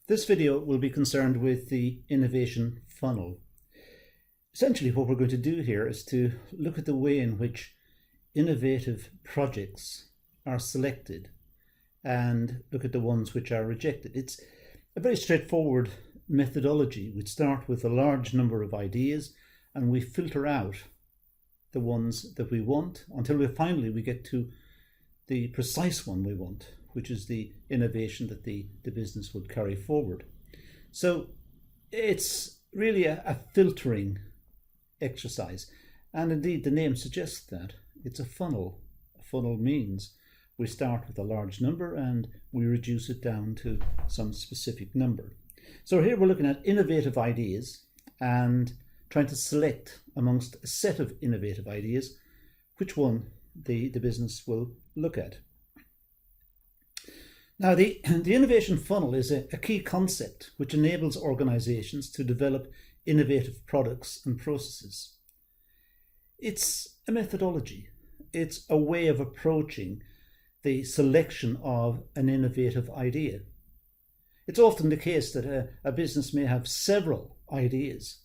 This video will be concerned with the innovation funnel. Essentially, what we're going to do here is to look at the way in which innovative projects are selected and look at the ones which are rejected. It's a very straightforward methodology. We start with a large number of ideas and we filter out the ones that we want until we finally get to the precise one we want, which is the innovation that the business would carry forward. So it's really a filtering exercise, and indeed the name suggests that it's a funnel. A funnel means we start with a large number and we reduce it down to some specific number. So here we're looking at innovative ideas and trying to select amongst a set of innovative ideas which one the business will look at. Now, the innovation funnel is a key concept which enables organizations to develop innovative products and processes. It's a methodology. It's a way of approaching the selection of an innovative idea. It's often the case that a business may have several ideas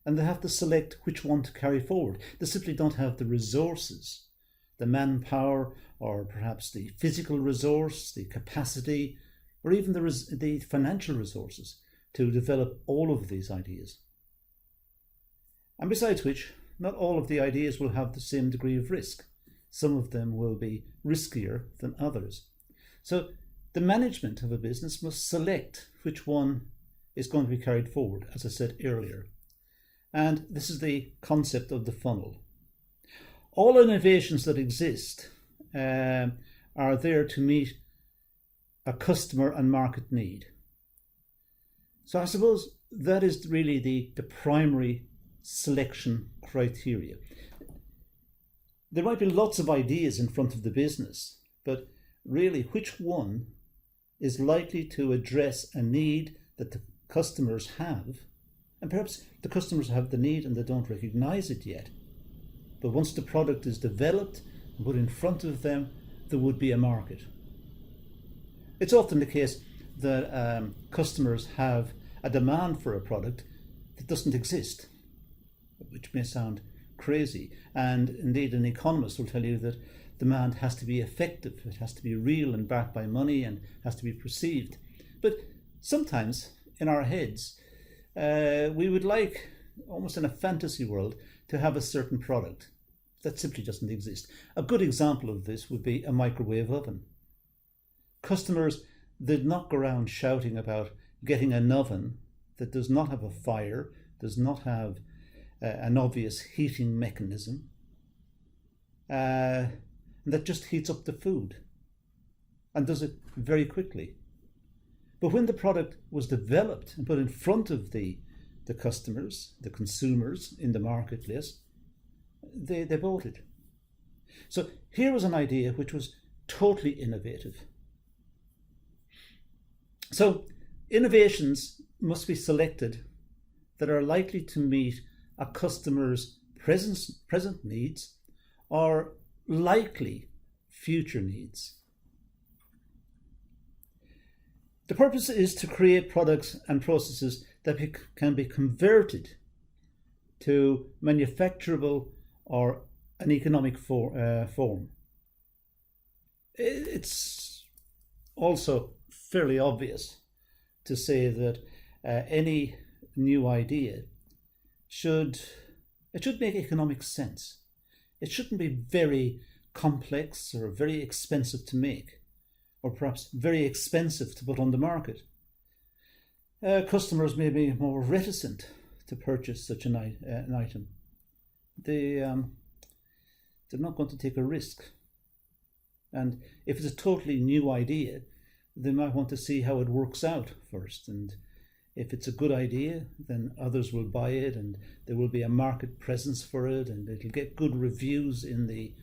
and they have to select which one to carry forward. They simply don't have the resources, the manpower, or perhaps the physical resource, the capacity, or even the financial resources to develop all of these ideas. And besides which, not all of the ideas will have the same degree of risk. Some of them will be riskier than others. So the management of a business must select which one is going to be carried forward, as I said earlier. And this is the concept of the funnel. All innovations that exist are there to meet a customer and market need. So I suppose that is really the primary selection criteria. There might be lots of ideas in front of the business, but really which one is likely to address a need that the customers have, and perhaps the customers have the need and they don't recognize it yet. But once the product is developed and put in front of them, there would be a market. It's often the case that customers have a demand for a product that doesn't exist, which may sound crazy. And indeed, an economist will tell you that demand has to be effective. It has to be real and backed by money and has to be perceived. But sometimes in our heads, we would like, almost in a fantasy world, to have a certain product that simply doesn't exist. A good example of this would be a microwave oven. Customers did not go around shouting about getting an oven that does not have a fire, does not have an obvious heating mechanism, and that just heats up the food and does it very quickly. But when the product was developed and put in front of the customers, the consumers in the marketplace, they bought it. So here was an idea which was totally innovative. So innovations must be selected that are likely to meet a customer's present needs or likely future needs. The purpose is to create products and processes that can be converted to manufacturable or an economic form. It's also fairly obvious to say that any new idea should make economic sense. It shouldn't be very complex or very expensive to make, or perhaps very expensive to put on the market. Customers may be more reticent to purchase such an item. They're not going to take a risk. And if it's a totally new idea, they might want to see how it works out first. And if it's a good idea, then others will buy it and there will be a market presence for it and it'll get good reviews in the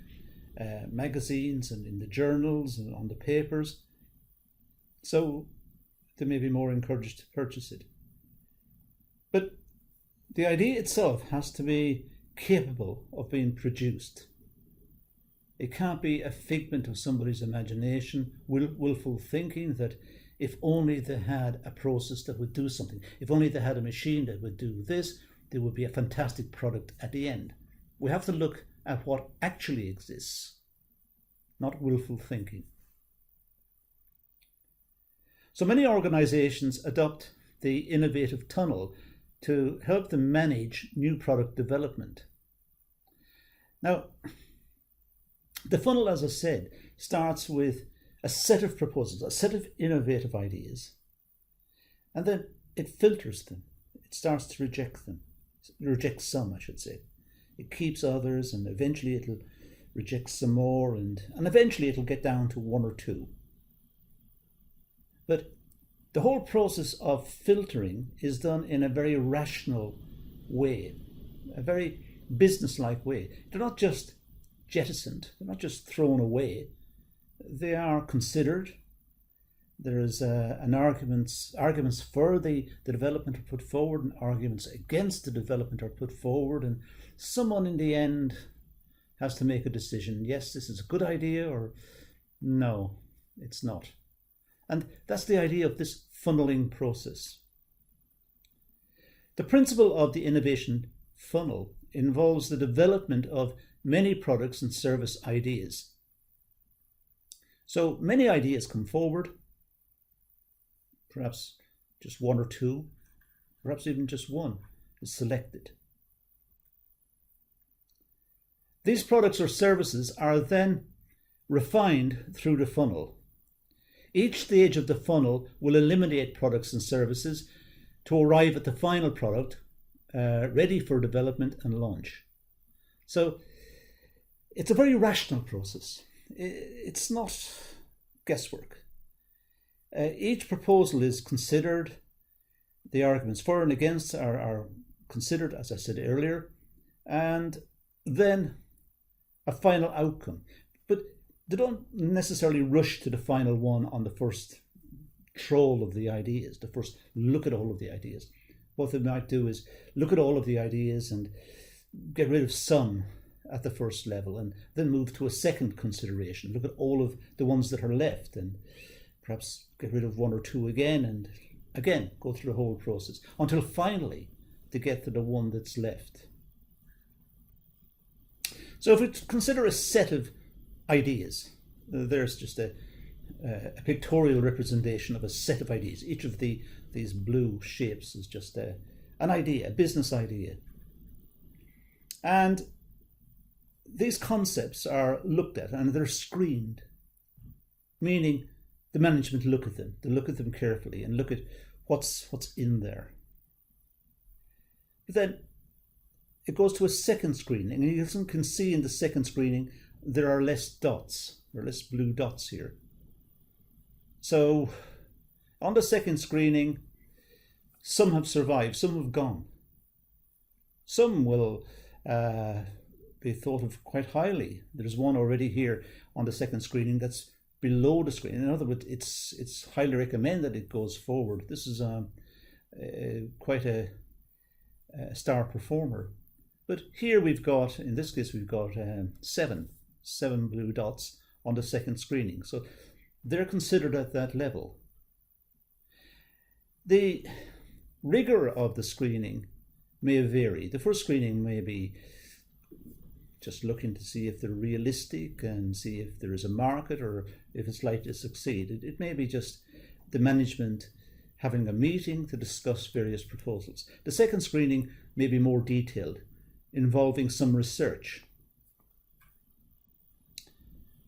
magazines and in the journals and on the papers. So they may be more encouraged to purchase it. But the idea itself has to be capable of being produced. It can't be a figment of somebody's imagination, willful thinking that if only they had a process that would do something. If only they had a machine that would do this, there would be a fantastic product at the end. We have to look at what actually exists, not willful thinking. So many organizations adopt the innovative tunnel to help them manage new product development. Now, the funnel, as I said, starts with a set of proposals, a set of innovative ideas, and then it filters them. It starts to reject them. It rejects some, I should say. It keeps others, and eventually it'll reject some more, and eventually it'll get down to one or two. But the whole process of filtering is done in a very rational way, a very business-like way. They're not just jettisoned, they're not just thrown away. They are considered. There is arguments for the development are put forward, and arguments against the development are put forward, and someone in the end has to make a decision. Yes, this is a good idea, or no, it's not. And that's the idea of this funneling process. The principle of the innovation funnel involves the development of many products and service ideas. So many ideas come forward, perhaps just one or two, perhaps even just one is selected. These products or services are then refined through the funnel. Each stage of the funnel will eliminate products and services to arrive at the final product ready for development and launch. So it's a very rational process. It's not guesswork. Each proposal is considered. The arguments for and against are considered, as I said earlier, and then a final outcome. But they don't necessarily rush to the final one on the first troll of the ideas, the first look at all of the ideas. What they might do is look at all of the ideas and get rid of some at the first level, and then move to a second consideration. Look at all of the ones that are left, and perhaps get rid of one or two again, and again go through the whole process until finally to get to the one that's left. So if we consider a set of ideas, there's just a pictorial representation of a set of ideas. Each of these blue shapes is just an idea, a business idea. And these concepts are looked at and they're screened, meaning the management look at them. They look at them carefully and look at what's in there. But then it goes to a second screening, and you can see in the second screening there are less dots, there are less blue dots here. So on the second screening, some have survived, some have gone. Some will be thought of quite highly. There's one already here on the second screening that's below the screen. In other words, it's highly recommended it goes forward. This is quite a star performer. But here we've got, in this case, we've got seven blue dots on the second screening. So they're considered at that level. The rigor of the screening may vary. The first screening may be just looking to see if they're realistic and see if there is a market or if it's likely to succeed. It may be just the management having a meeting to discuss various proposals. The second screening may be more detailed, involving some research.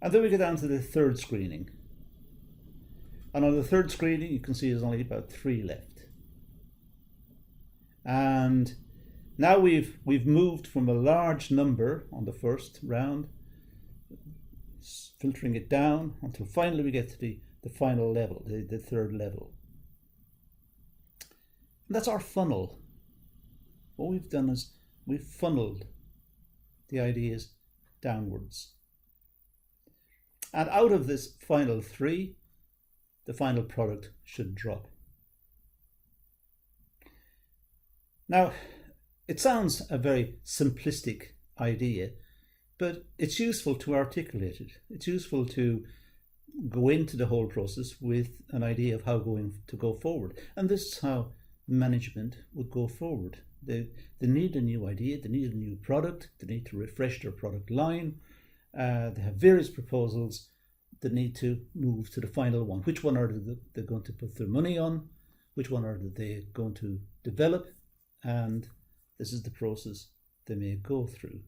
And then we get down to the third screening. And on the third screening, you can see there's only about 3 left. And now we've moved from a large number on the first round, filtering it down until finally we get to the final level, the third level. And that's our funnel. What we've done is we've funneled the ideas downwards. And out of this final 3, the final product should drop. Now, it sounds a very simplistic idea, but it's useful to articulate it. It's useful to go into the whole process with an idea of how going to go forward. And this is how management would go forward. They need a new idea, they need a new product, they need to refresh their product line, they have various proposals that need to move to the final one. Which one are they going to put their money on? Which one are they going to develop? And this is the process they may go through.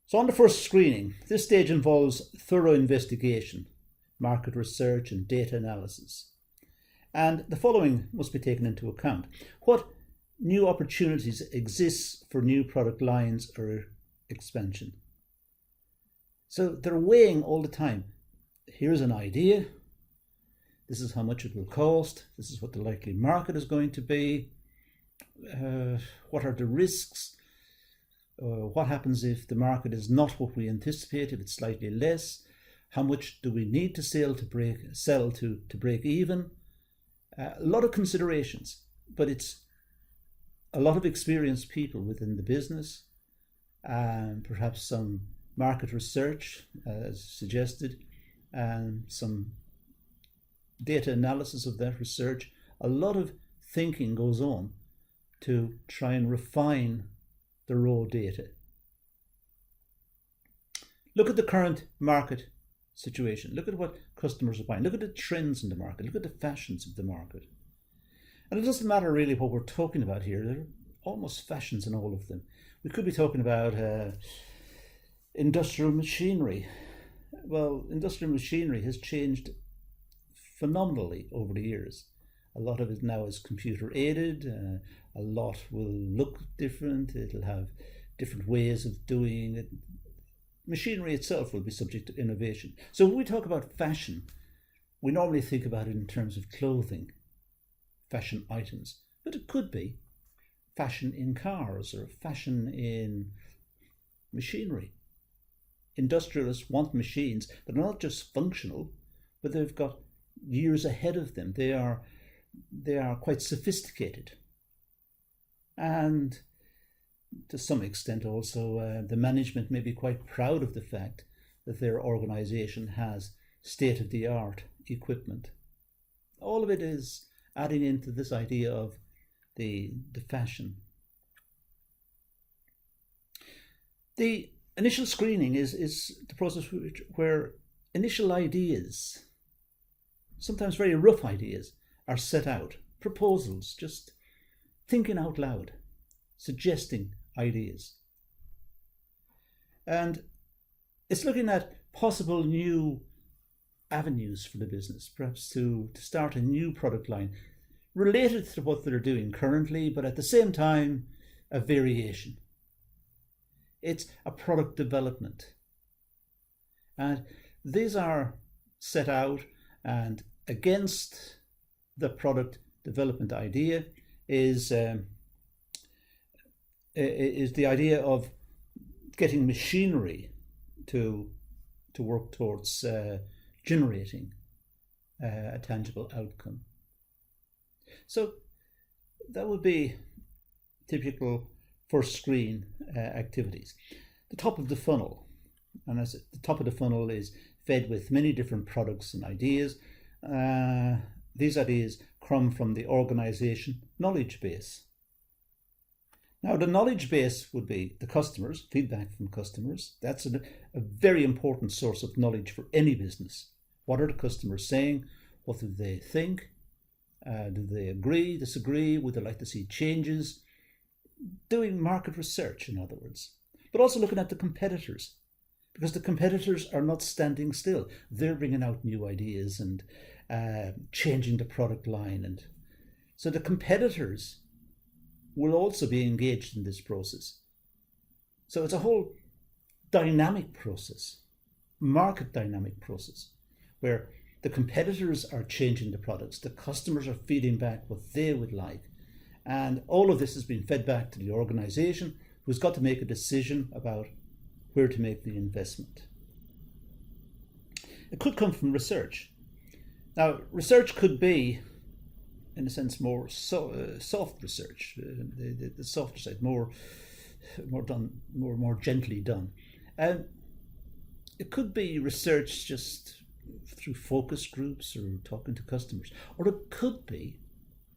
So on the first screening, this stage involves thorough investigation, market research and data analysis. And the following must be taken into account. What new opportunities exist for new product lines or expansion? So they're weighing all the time. Here's an idea. This is how much it will cost. This is what the likely market is going to be. What are the risks? What happens if the market is not what we anticipate, if it's slightly less? How much do we need to sell to break even? A lot of considerations, but it's a lot of experienced people within the business, and perhaps some market research as suggested, and some data analysis of that research. A lot of thinking goes on to try and refine the raw data. Look at the current market situation. Look at what customers are buying. Look at the trends in the market. Look at the fashions of the market. And it doesn't matter really what we're talking about here. There are almost fashions in all of them. We could be talking about industrial machinery. Well, industrial machinery has changed phenomenally over the years. A lot of it now is computer aided. A lot will look different. It'll have different ways of doing it. Machinery itself will be subject to innovation. So when we talk about fashion, we normally think about it in terms of clothing, fashion items, but it could be fashion in cars or fashion in machinery. Industrialists want machines that are not just functional, but they've got years ahead of them. They are quite sophisticated. And to some extent also the management may be quite proud of the fact that their organization has state-of-the-art equipment. All of it is adding into this idea of the fashion. The initial screening is the process where initial ideas, sometimes very rough ideas, are set out. Proposals, just thinking out loud, suggesting ideas. And it's looking at possible new avenues for the business, perhaps to start a new product line related to what they're doing currently, but at the same time, a variation. It's a product development. And these are set out, and against the product development idea is the idea of getting machinery to work towards generating a tangible outcome. So that would be typical first screen activities. The top of the funnel, and as the top of the funnel is fed with many different products and ideas. These ideas come from the organization knowledge base. Now, the knowledge base would be the customers, feedback from customers. That's a very important source of knowledge for any business. What are the customers saying? What do they think? Do they agree, disagree? Would they like to see changes? Doing market research, in other words. But also looking at the competitors, because the competitors are not standing still. They're bringing out new ideas and changing the product line. And so the competitors will also be engaged in this process. So it's a whole dynamic process, market dynamic process, where the competitors are changing the products, the customers are feeding back what they would like, and all of this has been fed back to the organization, who's got to make a decision about where to make the investment. It could come from research. Now, research could be, in a sense, more soft research, the softer side, more gently done. It could be research just through focus groups or talking to customers, or it could be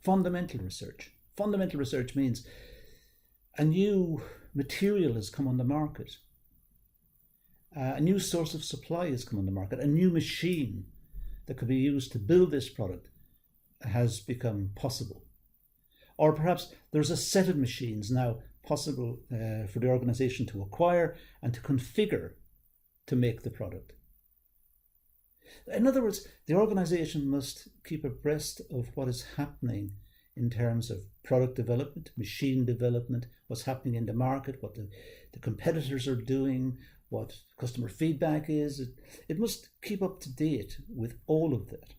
fundamental research. Fundamental research means a new material has come on the market, a new source of supply has come on the market, a new machine that could be used to build this product has become possible. Or perhaps there's a set of machines now possible for the organization to acquire and to configure to make the product. In other words, the organization must keep abreast of what is happening in terms of product development, machine development, what's happening in the market, what the competitors are doing, what customer feedback is. It must keep up to date with all of that.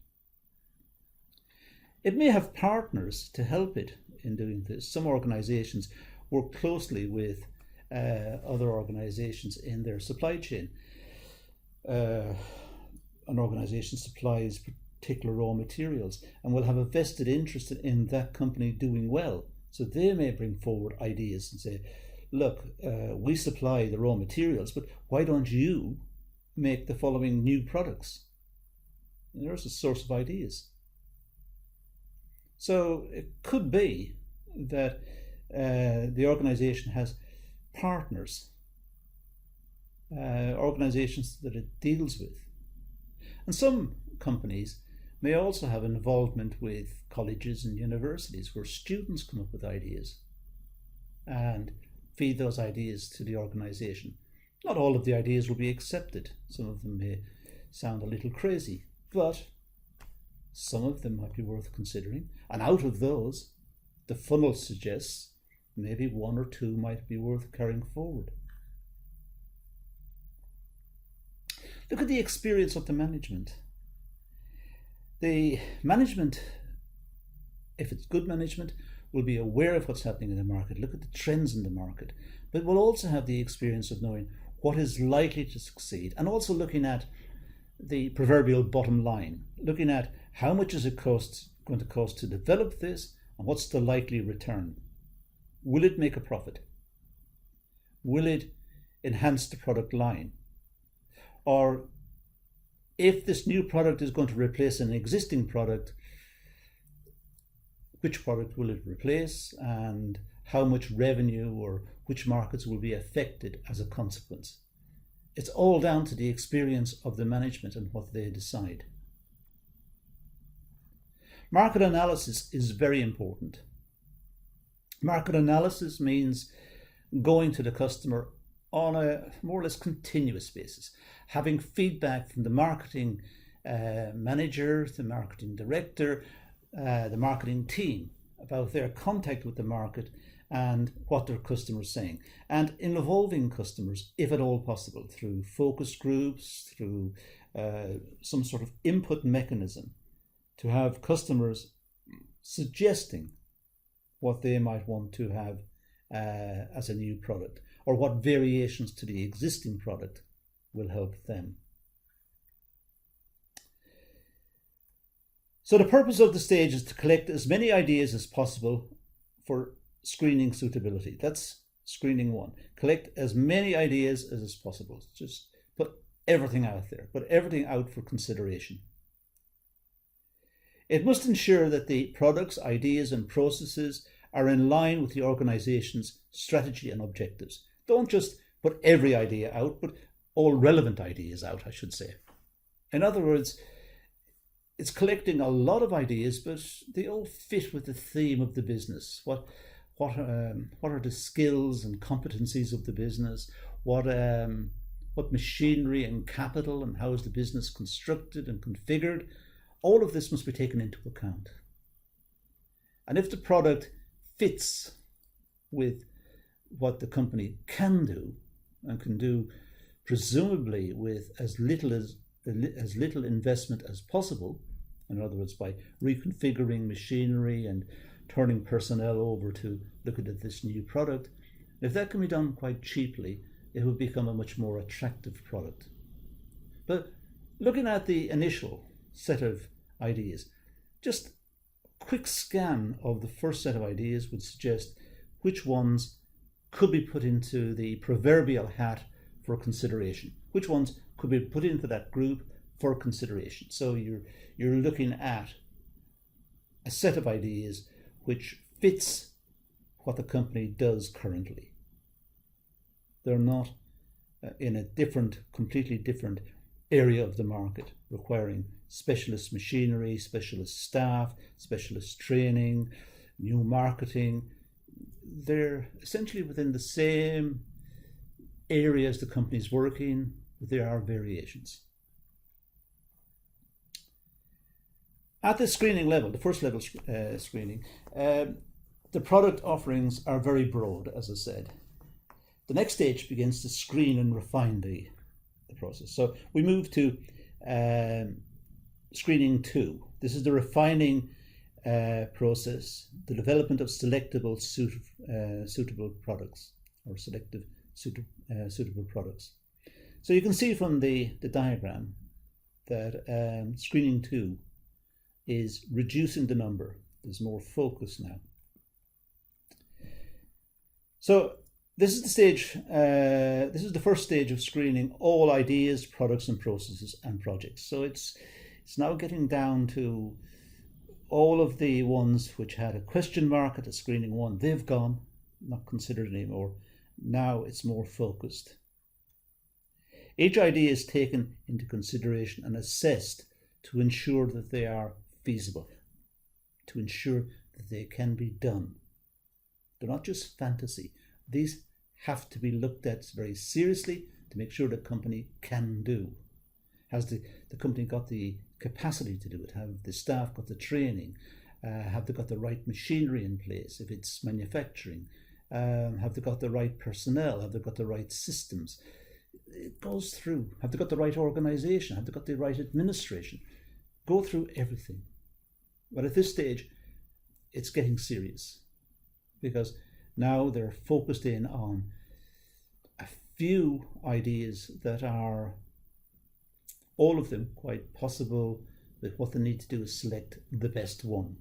It may have partners to help it in doing this. Some organizations work closely with other organizations in their supply chain. An organization supplies particular raw materials and will have a vested interest in that company doing well. So they may bring forward ideas and say, look, we supply the raw materials, but why don't you make the following new products? And there's a source of ideas. So it could be that the organization has partners, organizations that it deals with. And some companies may also have involvement with colleges and universities where students come up with ideas and feed those ideas to the organization. Not all of the ideas will be accepted. Some of them may sound a little crazy, but some of them might be worth considering. And out of those, the funnel suggests maybe one or two might be worth carrying forward. Look at the experience of the management. The management, if it's good management, will be aware of what's happening in the market, look at the trends in the market, but will also have the experience of knowing what is likely to succeed, and also looking at the proverbial bottom line, looking at how much is it going to cost to develop this, and what's the likely return. Will it make a profit? Will it enhance the product line? Or if this new product is going to replace an existing product, which product will it replace, and how much revenue or which markets will be affected as a consequence? It's all down to the experience of the management and what they decide. Market analysis is very important. Market analysis means going to the customer on a more or less continuous basis, having feedback from the marketing manager, the marketing director, the marketing team about their contact with the market and what their customers are saying, and involving customers, if at all possible, through focus groups, through some sort of input mechanism, to have customers suggesting what they might want to have as a new product, or what variations to the existing product will help them. So the purpose of the stage is to collect as many ideas as possible for screening suitability. That's screening one. Collect as many ideas as is possible. Just put everything out there, put everything out for consideration. It must ensure that the products, ideas, and processes are in line with the organization's strategy and objectives. Don't just put every idea out, but all relevant ideas out, I should say. In other words, it's collecting a lot of ideas, but they all fit with the theme of the business. What are the skills and competencies of the business? What machinery and capital, and how is the business constructed and configured? All of this must be taken into account. And if the product fits with what the company can do, and can do presumably with as little investment as possible, in other words, by reconfiguring machinery and turning personnel over to look at this new product, if that can be done quite cheaply, it will become a much more attractive product. But looking at the initial set of ideas, just a quick scan of the first set of ideas would suggest which ones could be put into the proverbial hat for consideration. which ones could be put into that group for consideration. So you're looking at a set of ideas which fits what the company does currently. They're not in a completely different area of the market, requiring specialist machinery, specialist staff, specialist training, new marketing. They're essentially within the same areas the company's working, but there are variations. At the screening level, the first level screening, the product offerings are very broad, as I said. The next stage begins to screen and refine the process. So we move to screening 2. This is the refining process, the development of selectable suitable products, or selective suitable products. So you can see from the diagram that screening 2 is reducing the number. There's more focus now. So this is the stage. This is the first stage of screening all ideas, products, and processes and projects. So it's now getting down to all of the ones which had a question mark at the screening 1. They've gone, not considered anymore. Now it's more focused. Each idea is taken into consideration and assessed to ensure that they are feasible, to ensure that they can be done. They're not just fantasy. These have to be looked at very seriously to make sure the company can do. Has the company got the capacity to do it? Have the staff got the training? Have they got the right machinery in place if it's manufacturing? Have they got the right personnel? Have they got the right systems? It goes through. Have they got the right organization? Have they got the right administration? Go through everything. But at this stage, it's getting serious, because now they're focused in on a few ideas that are, all of them, quite possible, that what they need to do is select the best one.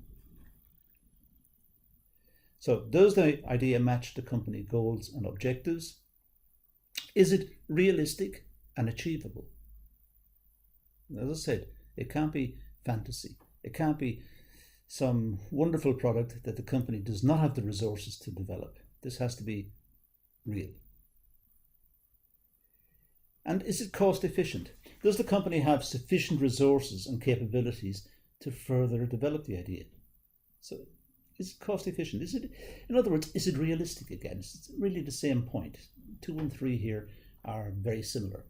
So does the idea match the company goals and objectives? Is it realistic and achievable? As I said, it can't be fantasy. It can't be some wonderful product that the company does not have the resources to develop. This has to be real. And is it cost efficient? Does the company have sufficient resources and capabilities to further develop the idea? So is it cost efficient? Is it, in other words, is it realistic again? It's really the same point. 2 and 3 here are very similar.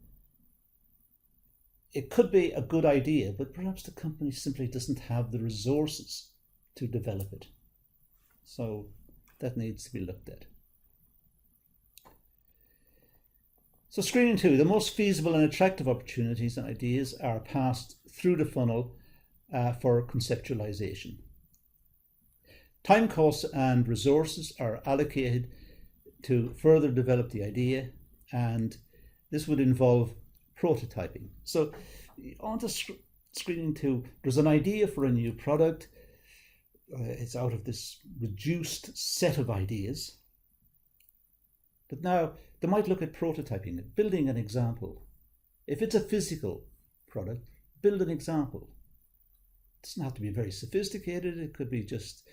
It could be a good idea, but perhaps the company simply doesn't have the resources to develop it. So that needs to be looked at. So screening 2, the most feasible and attractive opportunities and ideas are passed through the funnel for conceptualization. Time costs and resources are allocated to further develop the idea, and this would involve prototyping. So on to screening 2, there's an idea for a new product. It's out of this reduced set of ideas. But now they might look at prototyping, building an example. If it's a physical product, build an example. It doesn't have to be very sophisticated. It could be just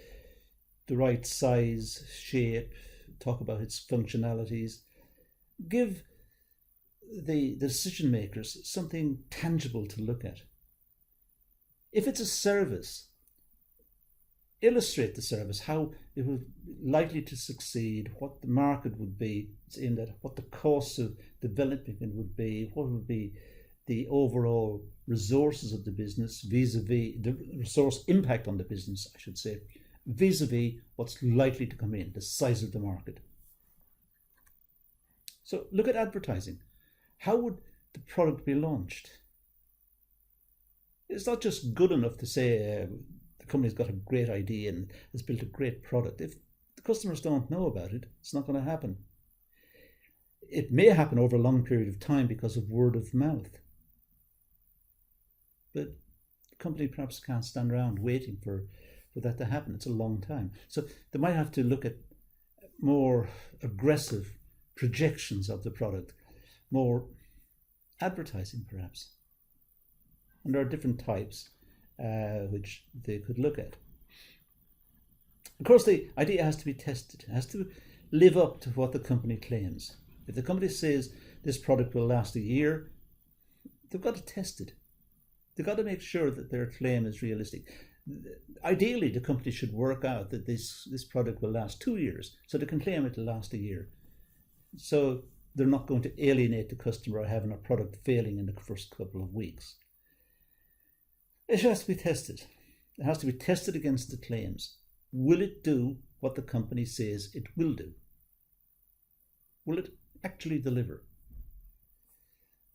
the right size, shape, talk about its functionalities. Give the decision makers something tangible to look at. If it's a service, illustrate the service, how it would likely to succeed, what the market would be in that, what the costs of developing it would be, what would be the overall resources of the business vis-a-vis the resource impact on the business, I should say, vis-a-vis what's likely to come in, the size of the market. So look at advertising. How would the product be launched? It's not just good enough to say the company's got a great idea and has built a great product. If the customers don't know about it, it's not going to happen. It may happen over a long period of time because of word of mouth. But the company perhaps can't stand around waiting for that to happen. It's a long time. So they might have to look at more aggressive projections of the product, more advertising perhaps. And there are different types which they could look at. Of course, the idea has to be tested. It has to live up to what the company claims. If the company says this product will last a year, they've got to test it. They've got to make sure that their claim is realistic. Ideally, the company should work out that this product will last 2 years, so they can claim it will last a year. So they're not going to alienate the customer by having a product failing in the first couple of weeks. It has to be tested. It has to be tested against the claims. Will it do what the company says it will do? Will it actually deliver?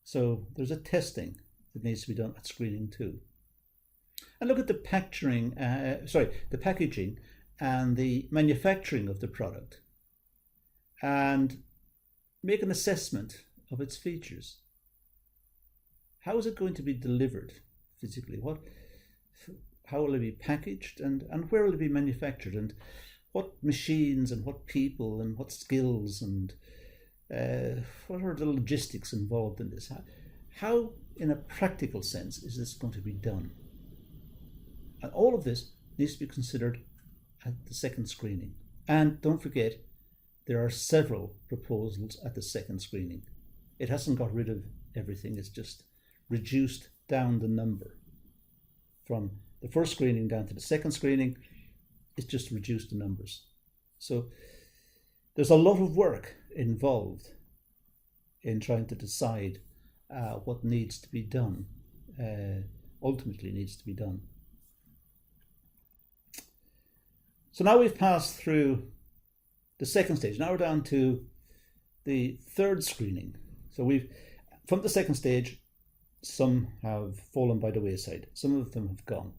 So there's a testing that needs to be done at screening too. And look at the packaging and the manufacturing of the product, and make an assessment of its features. How is it going to be delivered physically? How will it be packaged, and where will it be manufactured, and what machines and what people and what skills and what are the logistics involved in this? How, in a practical sense, is this going to be done? And all of this needs to be considered at the second screening. And don't forget, there are several proposals at the second screening. It hasn't got rid of everything, it's just reduced down the number. From the first screening down to the second screening, it's just reduced the numbers. So there's a lot of work involved in trying to decide what needs to be done, ultimately needs to be done. So now we've passed through the second stage. Now we're down to the third screening. So from the second stage, some have fallen by the wayside. Some of them have gone.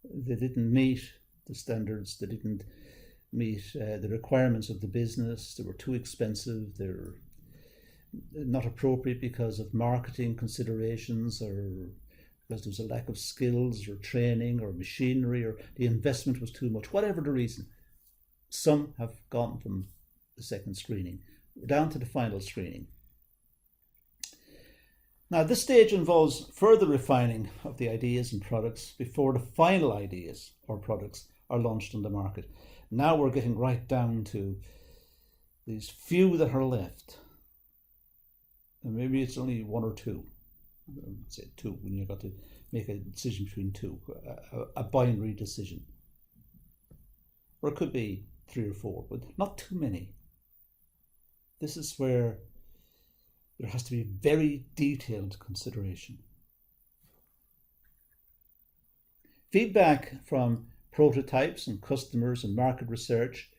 They didn't meet the standards. They didn't meet the requirements of the business. They were too expensive. They're not appropriate because of marketing considerations, or because there was a lack of skills or training or machinery, or the investment was too much. Whatever the reason, some have gone from the second screening. We're down to the final screening. Now, this stage involves further refining of the ideas and products before the final ideas or products are launched on the market. Now we're getting right down to these few that are left. And maybe it's only one or two. Say two, when you've got to make a decision between two, a binary decision. Or it could be 3 or 4, but not too many. This is where there has to be very detailed consideration. Feedback from prototypes and customers and market research,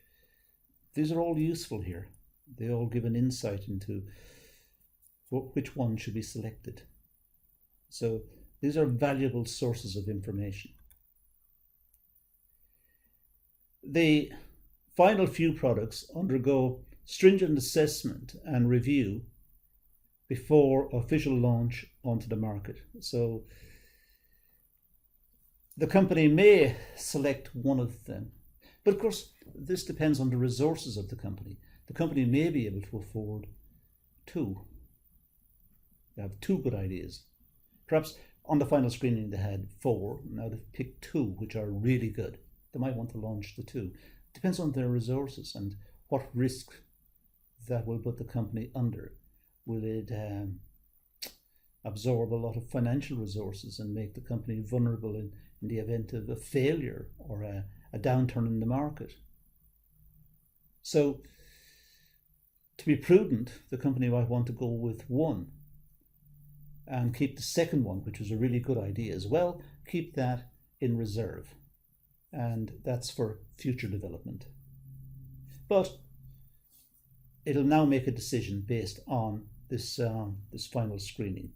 these are all useful here. They all give an insight into which one should be selected. So these are valuable sources of information. The final few products undergo stringent assessment and review before official launch onto the market. So the company may select one of them, but of course this depends on the resources of the company. The company may be able to afford 2. They have 2 good ideas. Perhaps on the final screening they had 4, now they've picked 2 which are really good. They might want to launch the 2. It depends on their resources and what risk that will put the company under. Will it absorb a lot of financial resources and make the company vulnerable in the event of a failure or a downturn in the market? So, to be prudent, the company might want to go with 1 and keep the second one, which was a really good idea as well, keep that in reserve. And that's for future development. But it'll now make a decision based on this final screening.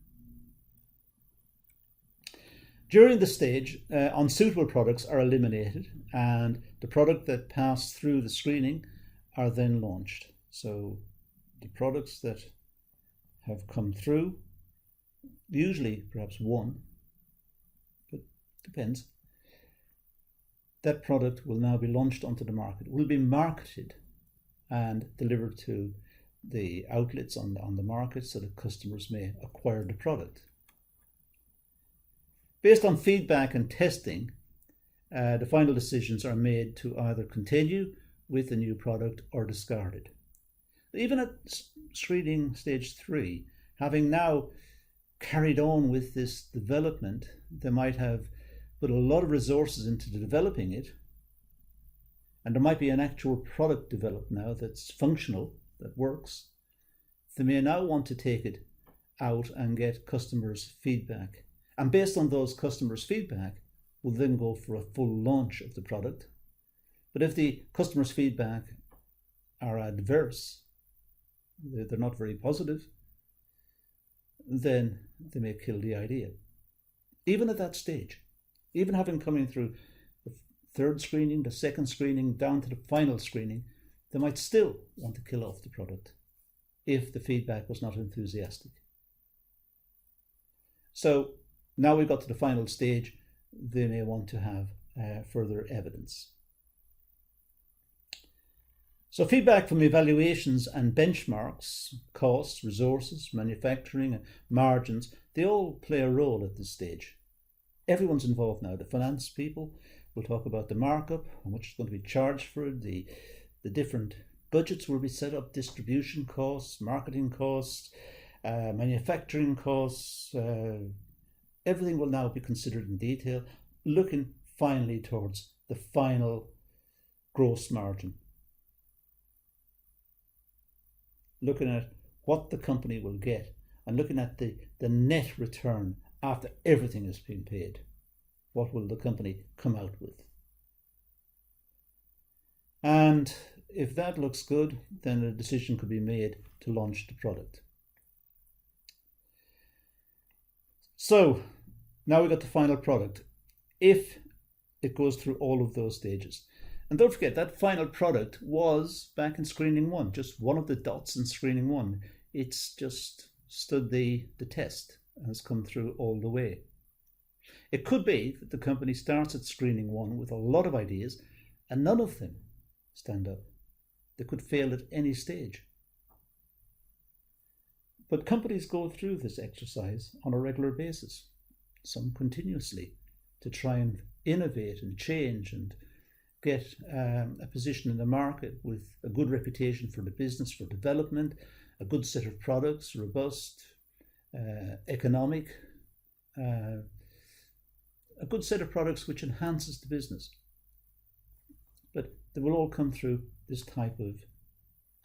During the stage, unsuitable products are eliminated, and the product that passed through the screening are then launched. So the products that have come through, usually perhaps 1, but depends, that product will now be launched onto the market, will be marketed and delivered to the outlets on the market so that customers may acquire the product. Based on feedback and testing, the final decisions are made to either continue with the new product or discard it. Even at screening stage 3, having now carried on with this development, they might have put a lot of resources into developing it, and there might be an actual product developed now that's functional, that works. They may now want to take it out and get customers' feedback. And based on those customers' feedback, we'll then go for a full launch of the product. But if the customers' feedback are adverse, they're not very positive, then they may kill the idea. Even at that stage, even having coming through the third screening, the second screening, down to the final screening, they might still want to kill off the product if the feedback was not enthusiastic. So now we've got to the final stage, they may want to have further evidence. So feedback from evaluations and benchmarks, costs, resources, manufacturing, and margins, they all play a role at this stage. Everyone's involved now. The finance people will talk about the markup, how much is going to be charged for it, the different budgets will be set up, distribution costs, marketing costs, manufacturing costs, everything will now be considered in detail, looking finally towards the final gross margin. Looking at what the company will get and looking at the net return after everything has been paid. What will the company come out with? And if that looks good, then a decision could be made to launch the product. So now we've got the final product, if it goes through all of those stages. And don't forget, that final product was back in screening 1, just one of the dots in screening 1. It's just stood the test and has come through all the way. It could be that the company starts at screening 1 with a lot of ideas and none of them stand up. They could fail at any stage. But companies go through this exercise on a regular basis, some continuously, to try and innovate and change and get a position in the market with a good reputation for the business, for development, a good set of products, robust, economic, a good set of products which enhances the business. But they will all come through this type of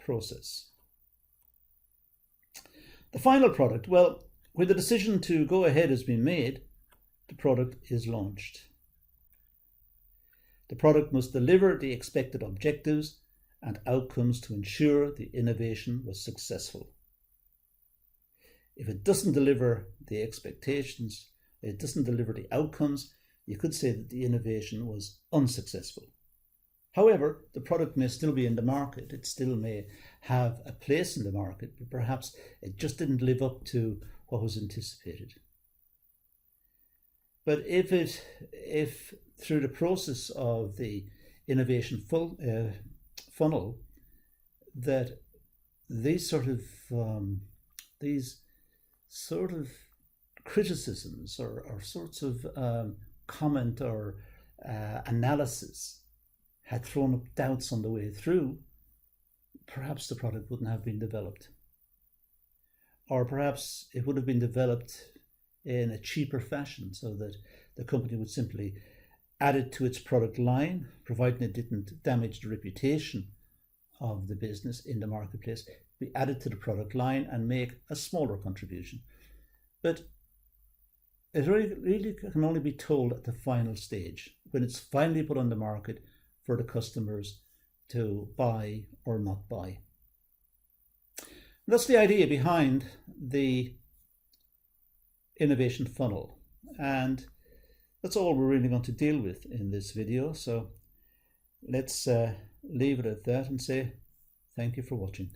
process. The final product, well, when the decision to go ahead has been made, the product is launched. The product must deliver the expected objectives and outcomes to ensure the innovation was successful. If it doesn't deliver the expectations, it doesn't deliver the outcomes, you could say that the innovation was unsuccessful. However, the product may still be in the market, it still may have a place in the market, but perhaps it just didn't live up to what was anticipated. But if through the process of the innovation funnel, that these sort of criticisms or sorts of comment or analysis had thrown up doubts on the way through, perhaps the product wouldn't have been developed. Or perhaps it would have been developed in a cheaper fashion so that the company would simply add it to its product line, providing it didn't damage the reputation of the business in the marketplace, be added to the product line and make a smaller contribution. But it really can only be told at the final stage, when it's finally put on the market for the customers to buy or not buy. And that's the idea behind the innovation funnel, and that's all we're really going to deal with in this video. So let's leave it at that and say thank you for watching.